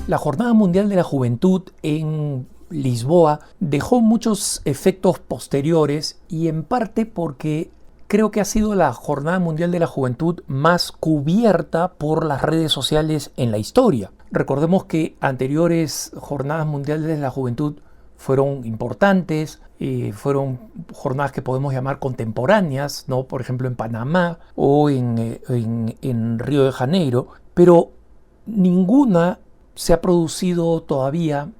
La Jornada Mundial de la Juventud en Lisboa dejó muchos efectos posteriores y en parte porque creo que ha sido la Jornada Mundial de la Juventud más cubierta por las redes sociales en la historia. Recordemos que anteriores Jornadas Mundiales de la Juventud fueron importantes, fueron jornadas que podemos llamar contemporáneas, ¿no? Por ejemplo en Panamá o en Río de Janeiro, pero ninguna se ha producido todavía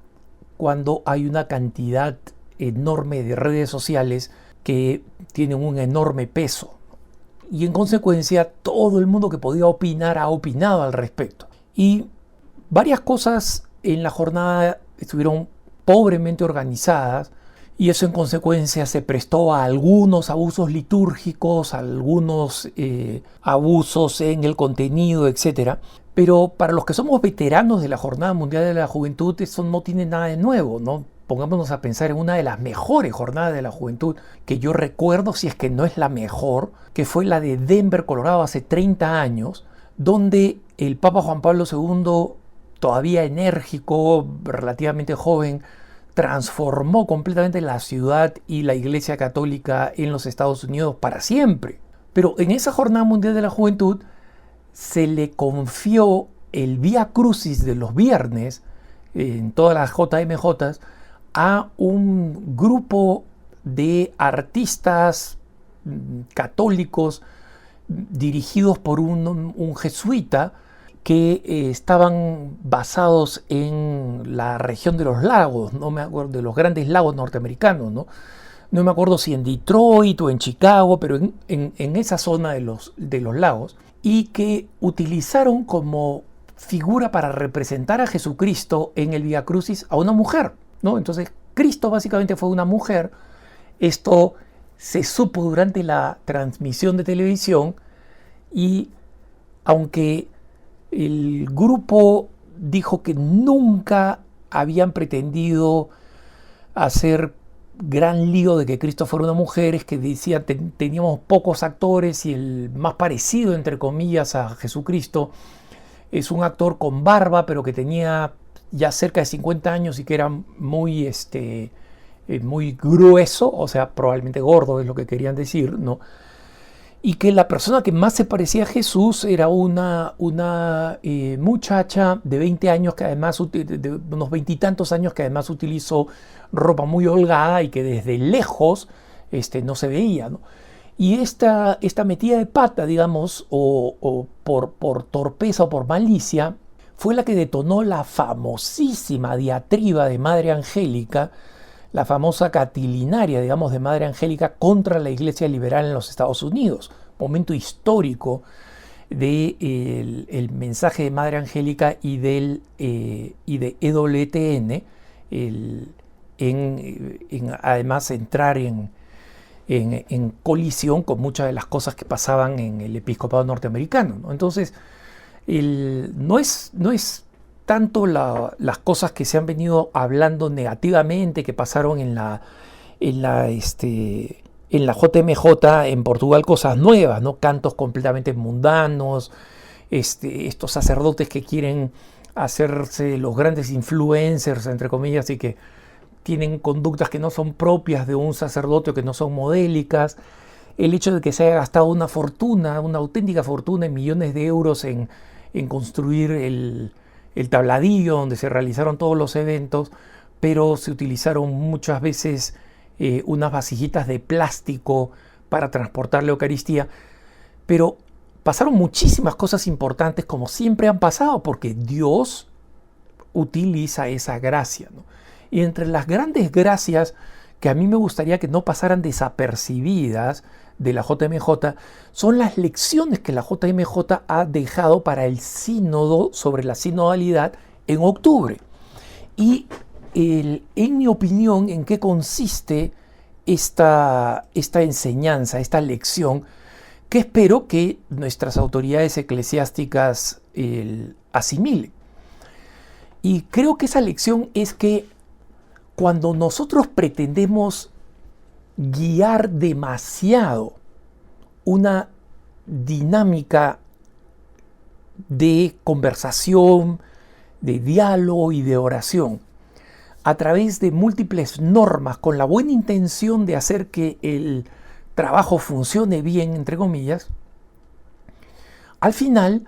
cuando hay una cantidad enorme de redes sociales que tienen un enorme peso. Y en consecuencia, todo el mundo que podía opinar ha opinado al respecto. Y varias cosas en la jornada estuvieron pobremente organizadas y eso en consecuencia se prestó a algunos abusos litúrgicos, a algunos abusos en el contenido, etc. Pero para los que somos veteranos de la Jornada Mundial de la Juventud, eso no tiene nada de nuevo, ¿no? Pongámonos a pensar en una de las mejores jornadas de la juventud que yo recuerdo, si es que no es la mejor, que fue la de Denver, Colorado, hace 30 años, donde el Papa Juan Pablo II, todavía enérgico, relativamente joven, transformó completamente la ciudad y la Iglesia Católica en los Estados Unidos para siempre. Pero en esa Jornada Mundial de la Juventud se le confió el Vía Crucis de los viernes en todas las JMJs a un grupo de artistas católicos dirigidos por un jesuita que estaban basados en la región de los lagos, no me acuerdo, de los grandes lagos norteamericanos, ¿no? No me acuerdo si en Detroit o en Chicago, pero en esa zona de los lagos, y que utilizaron como figura para representar a Jesucristo en el Vía Crucis a una mujer, ¿no? Entonces Cristo básicamente fue una mujer. Esto se supo durante la transmisión de televisión y aunque el grupo dijo que nunca habían pretendido hacer gran lío de que Cristo fuera una mujer, es que decían teníamos pocos actores y el más parecido entre comillas a Jesucristo es un actor con barba pero que tenía ya cerca de 50 años y que era muy muy grueso, o sea, probablemente gordo es lo que querían decir, ¿no? Y que la persona que más se parecía a Jesús era una muchacha de 20 años, que además, de unos 20 y tantos años, que además utilizó ropa muy holgada y que desde lejos no se veía, ¿no? Y esta metida de pata, digamos, o por torpeza o por malicia, fue la que detonó la famosísima diatriba de Madre Angélica, la famosa catilinaria, digamos, de Madre Angélica contra la Iglesia liberal en los Estados Unidos. Momento histórico del mensaje de Madre Angélica y de EWTN, además entrar en colisión con muchas de las cosas que pasaban en el episcopado norteamericano, ¿no? Entonces, no es tanto las cosas que se han venido hablando negativamente, que pasaron en la JMJ en Portugal, cosas nuevas, ¿no? Cantos completamente mundanos, estos sacerdotes que quieren hacerse los grandes influencers, entre comillas, y que tienen conductas que no son propias de un sacerdote o que no son modélicas. El hecho de que se haya gastado una fortuna, una auténtica fortuna en millones de euros en construir el tabladillo donde se realizaron todos los eventos, pero se utilizaron muchas veces unas vasijitas de plástico para transportar la Eucaristía. Pero pasaron muchísimas cosas importantes, como siempre han pasado, porque Dios utiliza esa gracia, ¿no? Y entre las grandes gracias que a mí me gustaría que no pasaran desapercibidas de la JMJ son las lecciones que la JMJ ha dejado para el sínodo sobre la sinodalidad en octubre. Y en mi opinión, ¿en qué consiste esta enseñanza, esta lección, que espero que nuestras autoridades eclesiásticas asimilen? Y creo que esa lección es que cuando nosotros pretendemos guiar demasiado una dinámica de conversación, de diálogo y de oración, a través de múltiples normas, con la buena intención de hacer que el trabajo funcione bien, entre comillas, al final,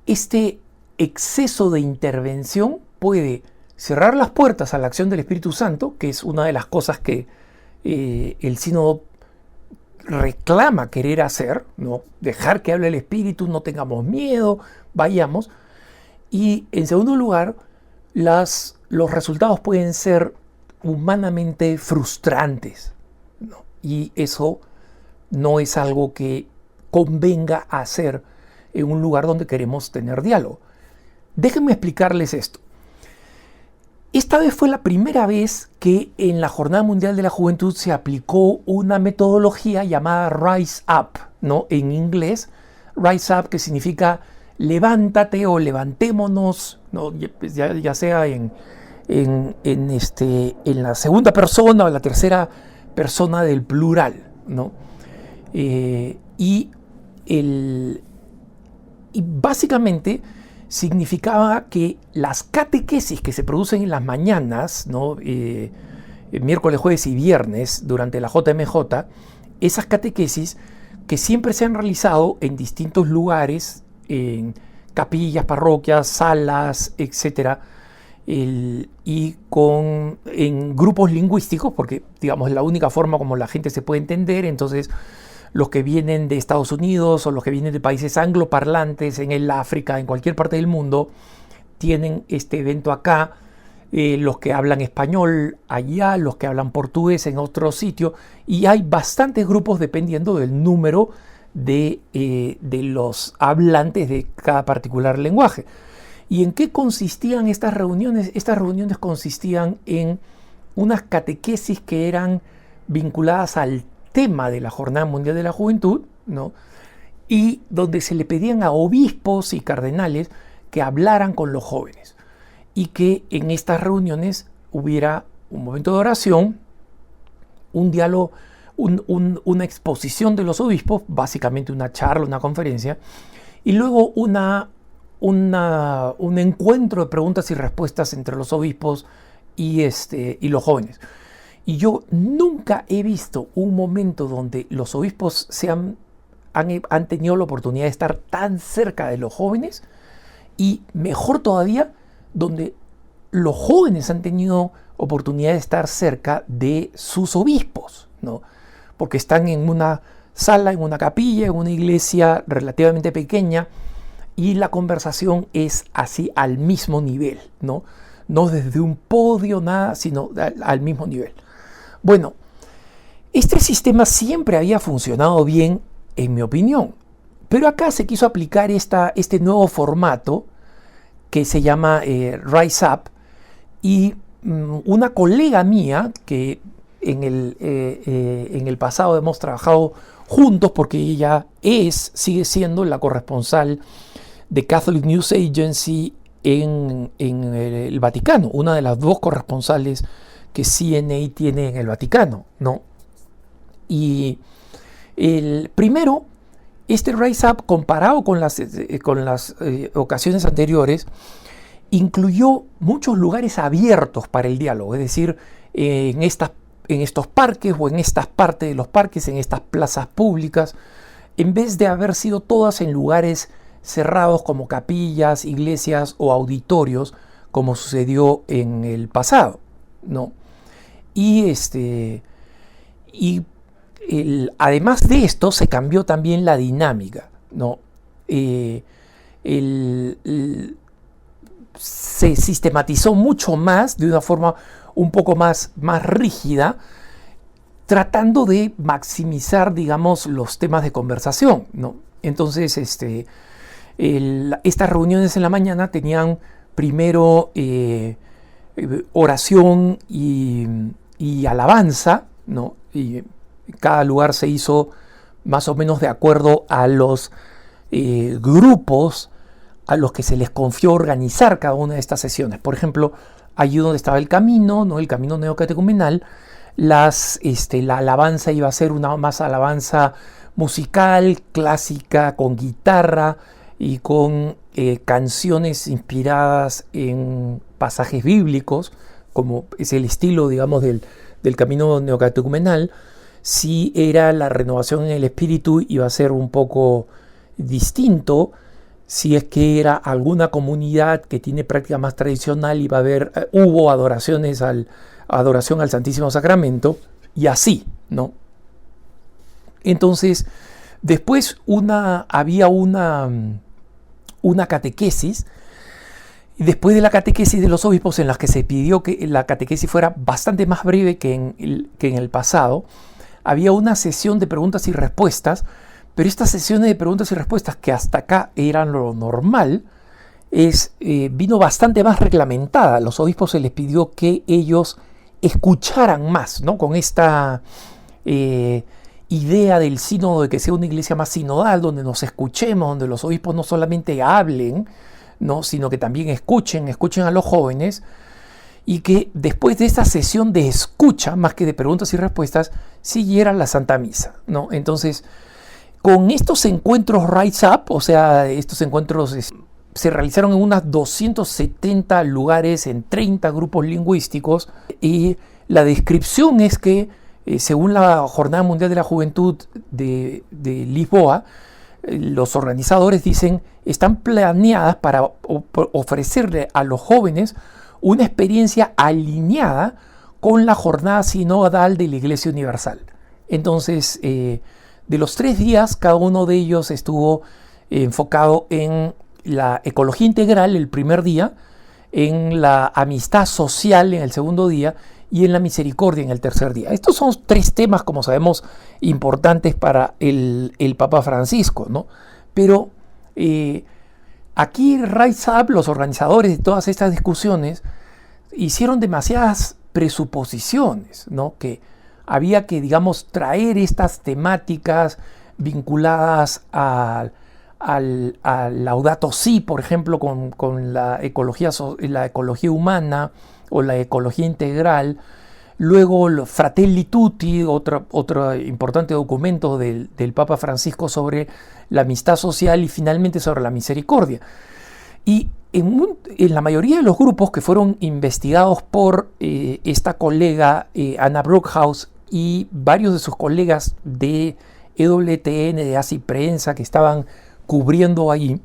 este exceso de intervención puede cerrar las puertas a la acción del Espíritu Santo, que es una de las cosas que el sínodo reclama querer hacer, ¿no? Dejar que hable el Espíritu, no tengamos miedo, vayamos. Y en segundo lugar, los resultados pueden ser humanamente frustrantes, ¿no? Y eso no es algo que convenga hacer en un lugar donde queremos tener diálogo. Déjenme explicarles esto. Esta vez fue la primera vez que en la Jornada Mundial de la Juventud se aplicó una metodología llamada Rise Up, ¿no? En inglés, Rise Up, que significa levántate o levantémonos, ¿no? Ya sea en la segunda persona o en la tercera persona del plural, ¿no? Y básicamente significaba que las catequesis que se producen en las mañanas, ¿no? Miércoles, jueves y viernes durante la JMJ, esas catequesis que siempre se han realizado en distintos lugares, en capillas, parroquias, salas, etcétera, y en grupos lingüísticos, porque digamos es la única forma como la gente se puede entender. Entonces los que vienen de Estados Unidos o los que vienen de países angloparlantes en el África, en cualquier parte del mundo, tienen este evento acá, los que hablan español allá, los que hablan portugués en otro sitio, y hay bastantes grupos dependiendo del número de los hablantes de cada particular lenguaje. ¿Y en qué consistían estas reuniones? Estas reuniones consistían en unas catequesis que eran vinculadas al tema de la Jornada Mundial de la Juventud, ¿no? Y donde se le pedían a obispos y cardenales que hablaran con los jóvenes y que en estas reuniones hubiera un momento de oración, un diálogo, una exposición de los obispos, básicamente una charla, una conferencia, y luego un encuentro de preguntas y respuestas entre los obispos y los jóvenes. Y yo nunca he visto un momento donde los obispos han tenido la oportunidad de estar tan cerca de los jóvenes, y mejor todavía, donde los jóvenes han tenido oportunidad de estar cerca de sus obispos, ¿no? Porque están en una sala, en una capilla, en una iglesia relativamente pequeña, y la conversación es así al mismo nivel, ¿no? No desde un podio, nada, sino al mismo nivel. Bueno, este sistema siempre había funcionado bien, en mi opinión, pero acá se quiso aplicar este nuevo formato que se llama Rise Up, y una colega mía que en el pasado hemos trabajado juntos, porque ella sigue siendo la corresponsal de Catholic News Agency en el Vaticano, una de las dos corresponsales que CNA tiene en el Vaticano, ¿no? Y primero, este Rise Up, comparado con las ocasiones anteriores, incluyó muchos lugares abiertos para el diálogo, es decir, en estos parques o en estas partes de los parques, en estas plazas públicas, en vez de haber sido todas en lugares cerrados como capillas, iglesias o auditorios, como sucedió en el pasado, ¿no? Y además de esto, se cambió también la dinámica, ¿no? Se sistematizó mucho más, de una forma un poco más rígida, tratando de maximizar, digamos, los temas de conversación, ¿no? Entonces, estas reuniones en la mañana tenían primero oración y alabanza, ¿no? Y cada lugar se hizo más o menos de acuerdo a los grupos a los que se les confió organizar cada una de estas sesiones. Por ejemplo, allí donde estaba el camino, ¿no? El camino neocatecumenal, la alabanza iba a ser una más alabanza musical, clásica, con guitarra y con canciones inspiradas en pasajes bíblicos, como es el estilo, digamos, del camino neocatecumenal. Si era la renovación en el espíritu, iba a ser un poco distinto. Si es que era alguna comunidad que tiene práctica más tradicional, hubo adoración al Santísimo Sacramento, y así, ¿no? Entonces, después había una catequesis. Después de la catequesis de los obispos, en las que se pidió que la catequesis fuera bastante más breve que en el pasado, había una sesión de preguntas y respuestas, pero estas sesiones de preguntas y respuestas, que hasta acá eran lo normal, vino bastante más reglamentada. A los obispos se les pidió que ellos escucharan más, ¿no? Con esta idea del sínodo, de que sea una iglesia más sinodal, donde nos escuchemos, donde los obispos no solamente hablen, ¿no?, sino que también escuchen a los jóvenes, y que después de esta sesión de escucha, más que de preguntas y respuestas, siguiera la Santa Misa, ¿no? Entonces, con estos encuentros Rise Up, o sea, estos encuentros se realizaron en unas 270 lugares, en 30 grupos lingüísticos, y la descripción es que, según la Jornada Mundial de la Juventud de Lisboa, los organizadores dicen, están planeadas para ofrecerle a los jóvenes una experiencia alineada con la jornada sinodal de la Iglesia Universal. Entonces, de los 3 días, cada uno de ellos estuvo enfocado en la ecología integral el primer día, en la amistad social en el segundo día y en la misericordia en el tercer día. Estos son 3 temas, como sabemos, importantes para el Papa Francisco, ¿no? Pero aquí Rise Up, los organizadores de todas estas discusiones, hicieron demasiadas presuposiciones, ¿no? Que había que, digamos, traer estas temáticas vinculadas al Laudato Si, por ejemplo, con la ecología humana o la ecología integral. Luego Fratelli Tutti, otro importante documento del Papa Francisco sobre la amistad social, y finalmente sobre la misericordia. Y en la mayoría de los grupos que fueron investigados por esta colega Anna Brookhouse y varios de sus colegas de EWTN, de ASI Prensa, que estaban cubriendo ahí,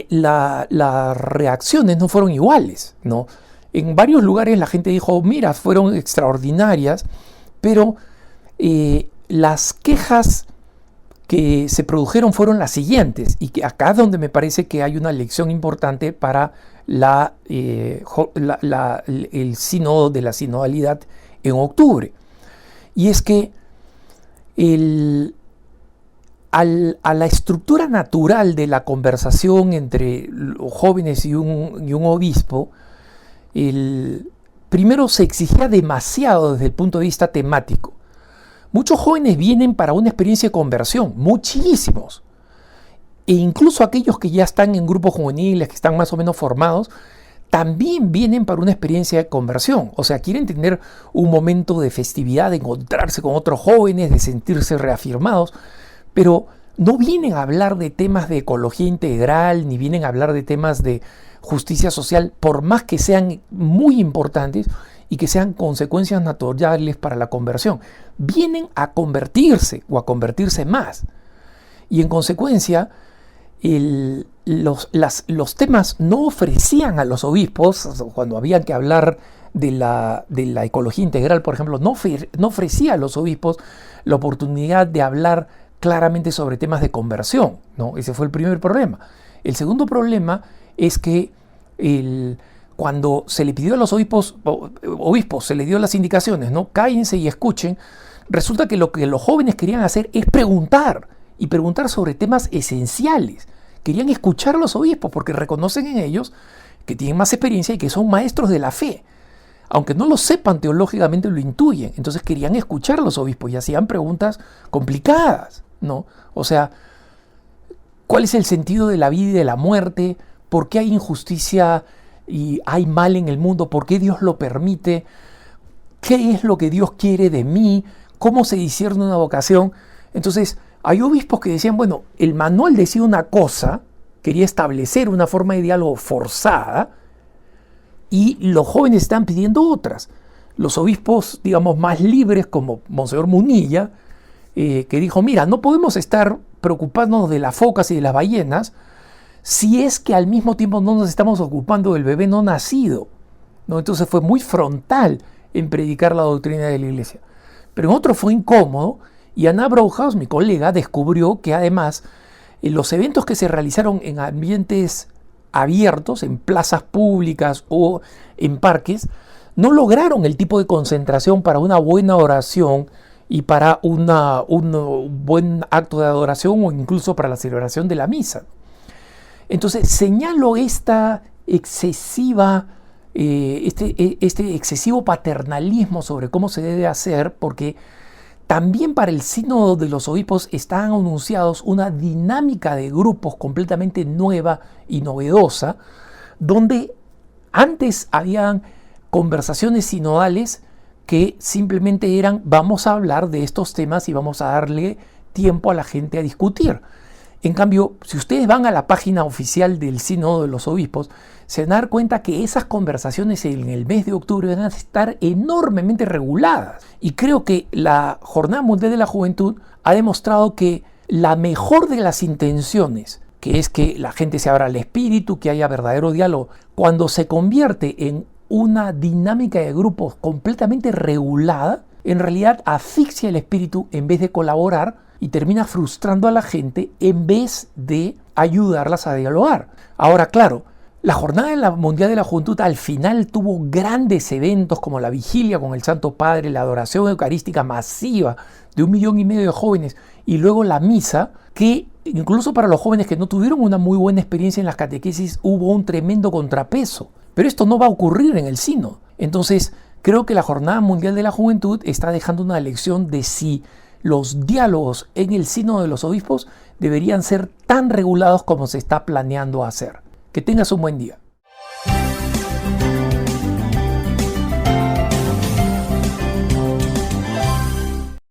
las reacciones no fueron iguales, ¿no? En varios lugares la gente dijo, mira, fueron extraordinarias, pero las quejas que se produjeron fueron las siguientes, y que acá es donde me parece que hay una lección importante para el sínodo de la sinodalidad en octubre. Y es que a la estructura natural de la conversación entre los jóvenes y un obispo, primero se exigía demasiado desde el punto de vista temático. Muchos jóvenes vienen para una experiencia de conversión, muchísimos. E incluso aquellos que ya están en grupos juveniles, que están más o menos formados, también vienen para una experiencia de conversión. O sea, quieren tener un momento de festividad, de encontrarse con otros jóvenes, de sentirse reafirmados, pero no vienen a hablar de temas de ecología integral, ni vienen a hablar de temas de justicia social, por más que sean muy importantes y que sean consecuencias naturales para la conversión. Vienen a convertirse o a convertirse más. Y en consecuencia, los temas no ofrecían a los obispos, cuando había que hablar de la ecología integral, por ejemplo, no ofrecía a los obispos la oportunidad de hablar claramente sobre temas de conversión, ¿no? Ese fue el primer problema. El segundo problema es que cuando se le pidió a los obispos, se les dio las indicaciones, ¿no? Cállense y escuchen. Resulta que lo que los jóvenes querían hacer es preguntar, y preguntar sobre temas esenciales. Querían escuchar a los obispos porque reconocen en ellos que tienen más experiencia y que son maestros de la fe. Aunque no lo sepan teológicamente, lo intuyen. Entonces querían escuchar a los obispos y hacían preguntas complicadas, ¿no? O sea, ¿cuál es el sentido de la vida y de la muerte? ¿Por qué hay injusticia y hay mal en el mundo? ¿Por qué Dios lo permite? ¿Qué es lo que Dios quiere de mí? ¿Cómo se discierne una vocación? Entonces, hay obispos que decían, bueno, el manual decía una cosa, quería establecer una forma de diálogo forzada y los jóvenes están pidiendo otras. Los obispos, digamos, más libres, como Monseñor Munilla, que dijo, mira, no podemos estar preocupándonos de las focas y de las ballenas si es que al mismo tiempo no nos estamos ocupando del bebé no nacido, ¿no? Entonces fue muy frontal en predicar la doctrina de la Iglesia. Pero en otro fue incómodo, y Anna Brauhaus, mi colega, descubrió que además los eventos que se realizaron en ambientes abiertos, en plazas públicas o en parques, no lograron el tipo de concentración para una buena oración y para un buen acto de adoración o incluso para la celebración de la misa. Entonces señalo esta excesiva, este excesivo paternalismo sobre cómo se debe hacer, porque también para el sínodo de los obispos están anunciados una dinámica de grupos completamente nueva y novedosa, donde antes habían conversaciones sinodales que simplemente eran vamos a hablar de estos temas y vamos a darle tiempo a la gente a discutir. En cambio, si ustedes van a la página oficial del Sínodo de los Obispos, se van a dar cuenta que esas conversaciones en el mes de octubre van a estar enormemente reguladas. Y creo que la Jornada Mundial de la Juventud ha demostrado que la mejor de las intenciones, que es que la gente se abra al espíritu, que haya verdadero diálogo, cuando se convierte en una dinámica de grupos completamente regulada, en realidad asfixia el espíritu en vez de colaborar y termina frustrando a la gente en vez de ayudarlas a dialogar. Ahora, claro, la Jornada Mundial de la Juventud al final tuvo grandes eventos como la vigilia con el Santo Padre, la adoración eucarística masiva de 1,5 millones de jóvenes y luego la misa, que incluso para los jóvenes que no tuvieron una muy buena experiencia en las catequesis hubo un tremendo contrapeso. Pero esto no va a ocurrir en el sínodo. Entonces, creo que la Jornada Mundial de la Juventud está dejando una lección de si los diálogos en el sínodo de los obispos deberían ser tan regulados como se está planeando hacer. Que tengas un buen día.